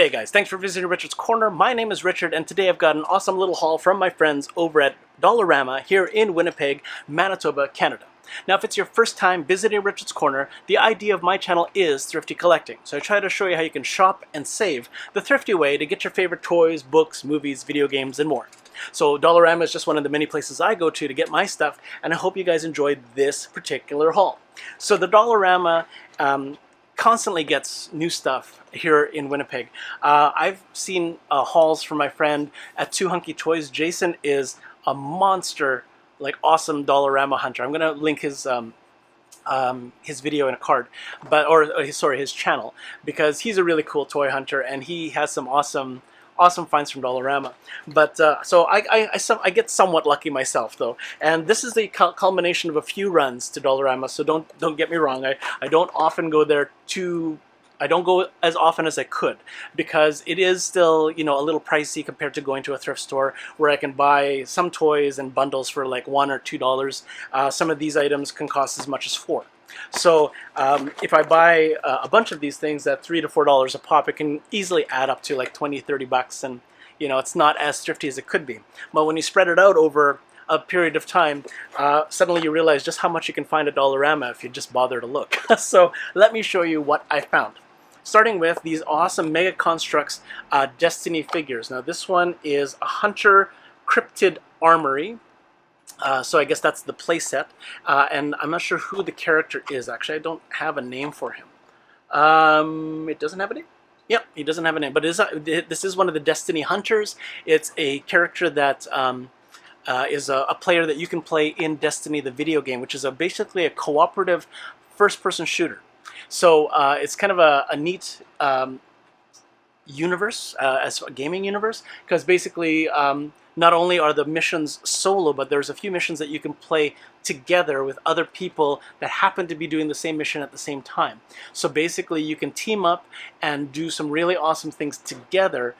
G'day guys, thanks for visiting Richard's Corner. My name is Richard and today I've got an awesome little haul from my friends over at Dollarama here in Winnipeg, Manitoba, Canada. Now if it's your first time visiting Richard's Corner, the idea of my channel is thrifty collecting. So I try to show you how you can shop and save the thrifty way to get your favorite toys, books, movies, video games, and more. So Dollarama is just one of the many places I go to get my stuff, and I hope you guys enjoyed this particular haul. So the Dollarama constantly gets new stuff here in Winnipeg. I've seen hauls from my friend at Two Hunky Toys. Jason is a monster, like awesome Dollarama hunter. I'm gonna link his video in a card, his channel, because he's a really cool toy hunter and he has some awesome finds from Dollarama. But so I get somewhat lucky myself though, and this is the culmination of a few runs to Dollarama. So don't get me wrong. I don't often go there I don't go as often as I could, because it is still, you know, a little pricey compared to going to a thrift store where I can buy some toys and bundles for like $1 or $2. Some of these items can cost as much as $4. So if I buy a bunch of these things at $3 to $4 a pop, it can easily add up to like 20-30 bucks, and you know, it's not as thrifty as it could be. But when you spread it out over a period of time, suddenly you realize just how much you can find at Dollarama if you just bother to look. So let me show you what I found. Starting with these awesome Mega Constructs Destiny figures. Now this one is a Hunter Cryptid Armory. So I guess that's the playset, and I'm not sure who the character is. Actually, I don't have a name for him. It doesn't have a name? Yep, he doesn't have a name, but this is one of the Destiny Hunters. It's a character that is a player that you can play in Destiny, the video game, which is basically a cooperative first-person shooter. So it's kind of a neat universe, as a gaming universe, because basically not only are the missions solo, but there's a few missions that you can play together with other people that happen to be doing the same mission at the same time. So basically you can team up and do some really awesome things together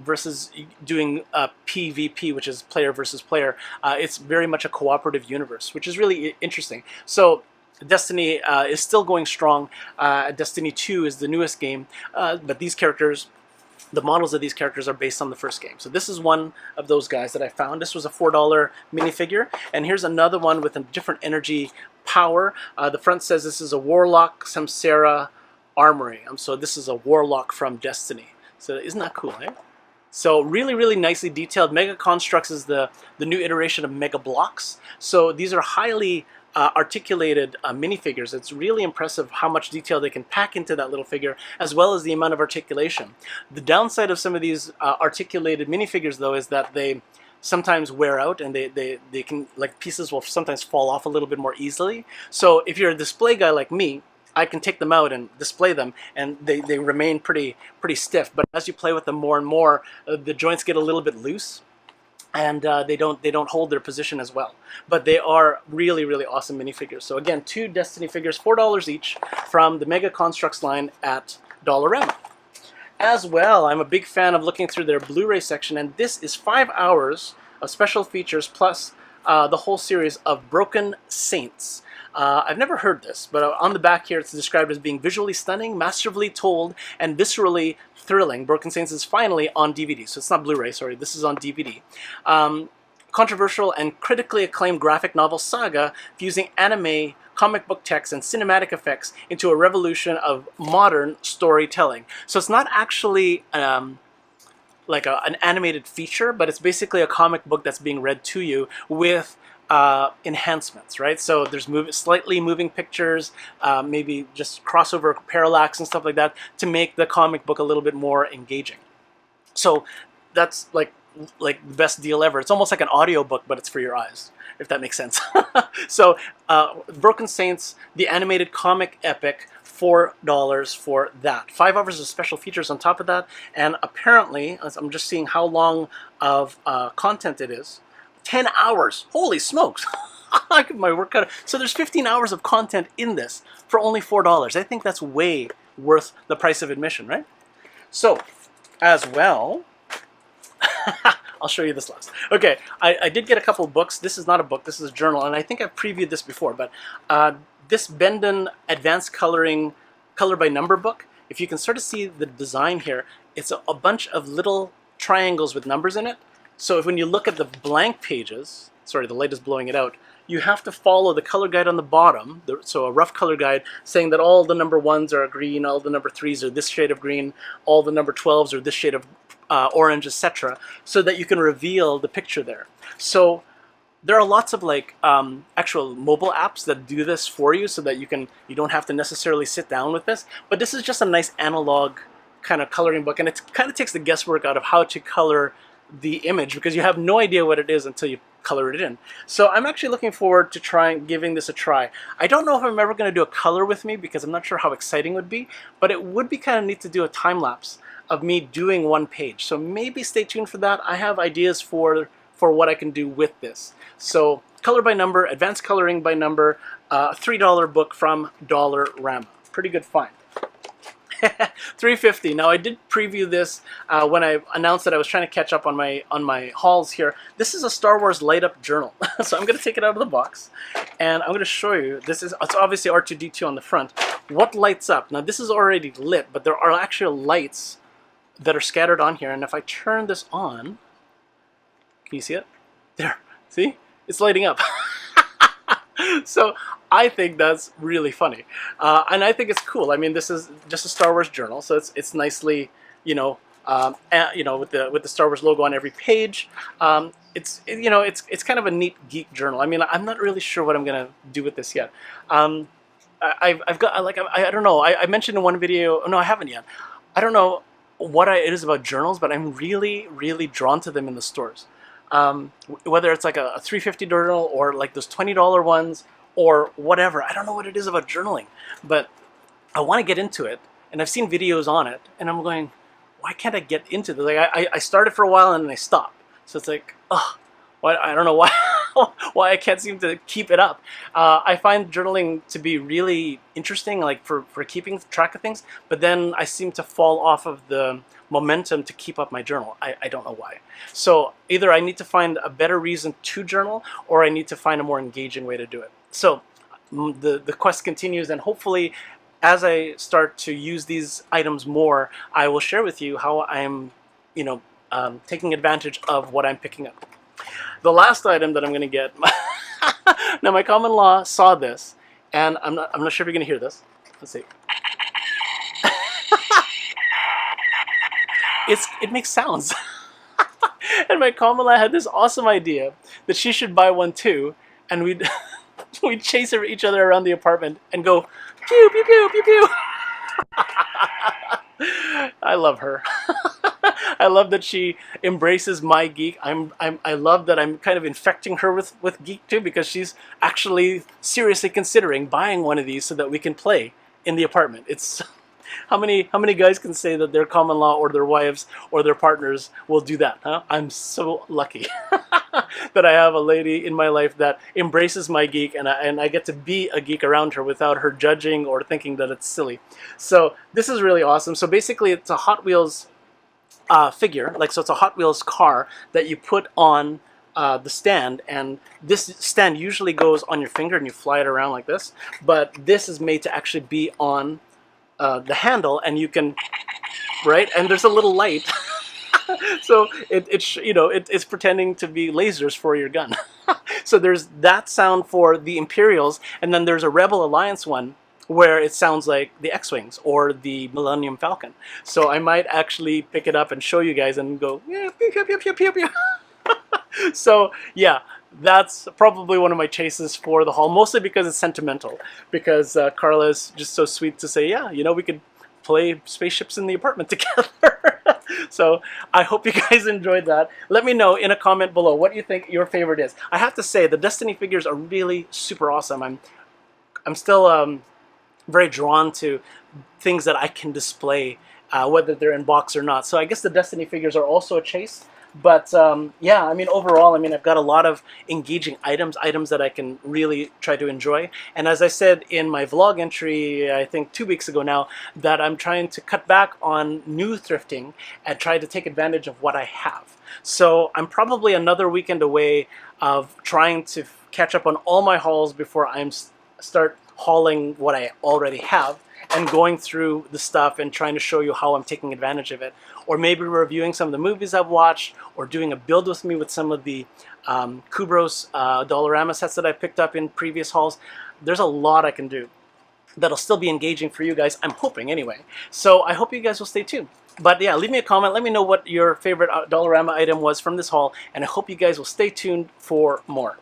versus doing PvP, which is player versus player. It's very much a cooperative universe, which is really interesting. So Destiny is still going strong. Destiny 2 is the newest game, but these characters, the models of these characters, are based on the first game. So this is one of those guys that I found. This was a $4 minifigure, and here's another one with a different energy power. The front says this is a Warlock Samsara Armory. So this is a Warlock from Destiny. So isn't that cool, eh? So really, really nicely detailed. Mega Constructs is the new iteration of Mega Blocks. So these are highly articulated minifigures. It's really impressive how much detail they can pack into that little figure, as well as the amount of articulation. The downside of some of these articulated minifigures, though, is that they sometimes wear out, and they can, like, pieces will sometimes fall off a little bit more easily. So if you're a display guy like me, I can take them out and display them, and they remain pretty stiff. But as you play with them more and more, the joints get a little bit loose, and they don't hold their position as well. But they are really, really awesome minifigures. So again, 2 Destiny figures, $4 each, from the Mega Constructs line at Dollarama. As well, I'm a big fan of looking through their Blu-ray section, and this is 5 hours of special features plus the whole series of Broken Saints. I've never heard this, but on the back here it's described as being visually stunning, masterfully told, and viscerally thrilling. Broken Saints is finally on DVD, so it's not Blu-ray, sorry, this is on DVD. Controversial and critically acclaimed graphic novel saga fusing anime, comic book text, and cinematic effects into a revolution of modern storytelling. So it's not actually like an animated feature, but it's basically a comic book that's being read to you with enhancements, right? So there's slightly moving pictures, maybe just crossover parallax and stuff like that to make the comic book a little bit more engaging. So that's like the best deal ever. It's almost like an audiobook, but it's for your eyes, if that makes sense. So Broken Saints, the animated comic epic, $4 for that. 5 hours of special features on top of that, and apparently, as I'm just seeing how long of content it is, 10 hours. Holy smokes. I get my work cut out. So there's 15 hours of content in this for only $4. I think that's way worth the price of admission, right? So, as well, I'll show you this last. Okay, I did get a couple of books. This is not a book, this is a journal, and I think I've previewed this before, but this Bendon Advanced Coloring Color by Number book if you can sort of see the design here, it's a bunch of little triangles with numbers in it. So if when you look at the blank pages, sorry, the light is blowing it out, you have to follow the color guide on the bottom, so a rough color guide saying that all the number 1s are green, all the number 3s are this shade of green, all the number 12s are this shade of orange, etc., so that you can reveal the picture there. So there are lots of like actual mobile apps that do this for you, so that you don't have to necessarily sit down with this. But this is just a nice analog kind of coloring book, and it kind of takes the guesswork out of how to color the image, because you have no idea what it is until you color it in. So I'm actually looking forward to giving this a try. I don't know if I'm ever going to do a color with me, because I'm not sure how exciting it would be, but it would be kind of neat to do a time lapse of me doing one page. So maybe stay tuned for that. I have ideas for what I can do with this. So color by number, advanced coloring by number, $3 book from Dollarama. Pretty good find. $3.50. Now I did preview this when I announced that I was trying to catch up on my hauls here. This is a Star Wars light up journal. So I'm going to take it out of the box and I'm going to show you. It's obviously R2-D2 on the front. What lights up? Now this is already lit, but there are actual lights that are scattered on here, and if I turn this on, can you see it? There. See? It's lighting up. So I think that's really funny, and I think it's cool. I mean, this is just a Star Wars journal, so it's nicely, with the Star Wars logo on every page. It's kind of a neat geek journal. I mean, I'm not really sure what I'm gonna do with this yet. I've got I don't know. I mentioned in one video. No, I haven't yet. I don't know what it is about journals, but I'm really, really drawn to them in the stores. Whether it's like a $3.50 journal or like those $20 ones or whatever. I don't know what it is about journaling, but I want to get into it, and I've seen videos on it, and I'm going, why can't I get into this? Like I started for a while and then I stopped. So it's like, oh, I don't know why why I can't seem to keep it up. I find journaling to be really interesting, like for keeping track of things, but then I seem to fall off of the momentum to keep up my journal. I don't know why. So either I need to find a better reason to journal, or I need to find a more engaging way to do it. So the quest continues, and hopefully as I start to use these items more, I will share with you how I'm taking advantage of what I'm picking up. The last item that I'm going to get, now my common-law saw this, and I'm not sure if you're going to hear this. Let's see. It makes sounds. And my common-law had this awesome idea that she should buy one too, and we'd chase each other around the apartment and go pew pew pew pew pew. I love her. I love that she embraces my geek. I love that I'm kind of infecting her with geek too, because she's actually seriously considering buying one of these so that we can play in the apartment. It's how many guys can say that their common-law or their wives or their partners will do that, huh? I'm so lucky that I have a lady in my life that embraces my geek, and I get to be a geek around her without her judging or thinking that it's silly. So this is really awesome. So basically it's a Hot Wheels figure, so it's a Hot Wheels car that you put on the stand, and this stand usually goes on your finger and you fly it around like this, but this is made to actually be on the handle, and you can, right? And there's a little light, so it's pretending to be lasers for your gun. So there's that sound for the Imperials, and then there's a Rebel Alliance one where it sounds like the X-Wings or the Millennium Falcon. So I might actually pick it up and show you guys and go, yeah, pew, pew, pew, pew, pew, pew. So yeah, that's probably one of my chases for the haul, mostly because it's sentimental, because Carla is just so sweet to say, yeah, we could play spaceships in the apartment together. So I hope you guys enjoyed that. Let me know in a comment below what you think your favorite is. I have to say, the Destiny figures are really super awesome. I'm still very drawn to things that I can display, whether they're in box or not. So I guess the Destiny figures are also a chase. But yeah, I mean, overall, I've got a lot of engaging items that I can really try to enjoy. And as I said in my vlog entry, I think 2 weeks ago now, that I'm trying to cut back on new thrifting and try to take advantage of what I have. So I'm probably another weekend away of trying to catch up on all my hauls before I start hauling what I already have. and going through the stuff and trying to show you how I'm taking advantage of it. Or maybe reviewing some of the movies I've watched, or doing a build with me with some of the Kubros Dollarama sets that I picked up in previous hauls. There's a lot I can do that'll still be engaging for you guys, I'm hoping anyway. So I hope you guys will stay tuned. But yeah, leave me a comment, let me know what your favorite Dollarama item was from this haul, and I hope you guys will stay tuned for more.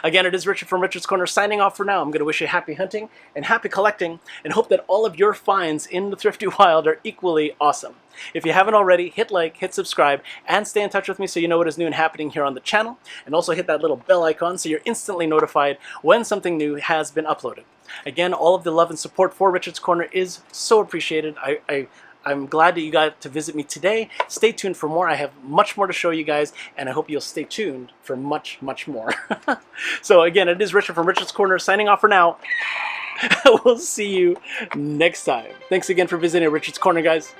Again, it is Richard from Richard's Corner signing off for now. I'm going to wish you happy hunting and happy collecting, and hope that all of your finds in the thrifty wild are equally awesome. If you haven't already, hit like, hit subscribe, and stay in touch with me so you know what is new and happening here on the channel. And also hit that little bell icon so you're instantly notified when something new has been uploaded. Again, all of the love and support for Richard's Corner is so appreciated. I'm glad that you got to visit me today. Stay tuned for more. I have much more to show you guys, and I hope you'll stay tuned for much, much more. So again, it is Richard from Richard's Corner signing off for now. We'll see you next time. Thanks again for visiting Richard's Corner, guys.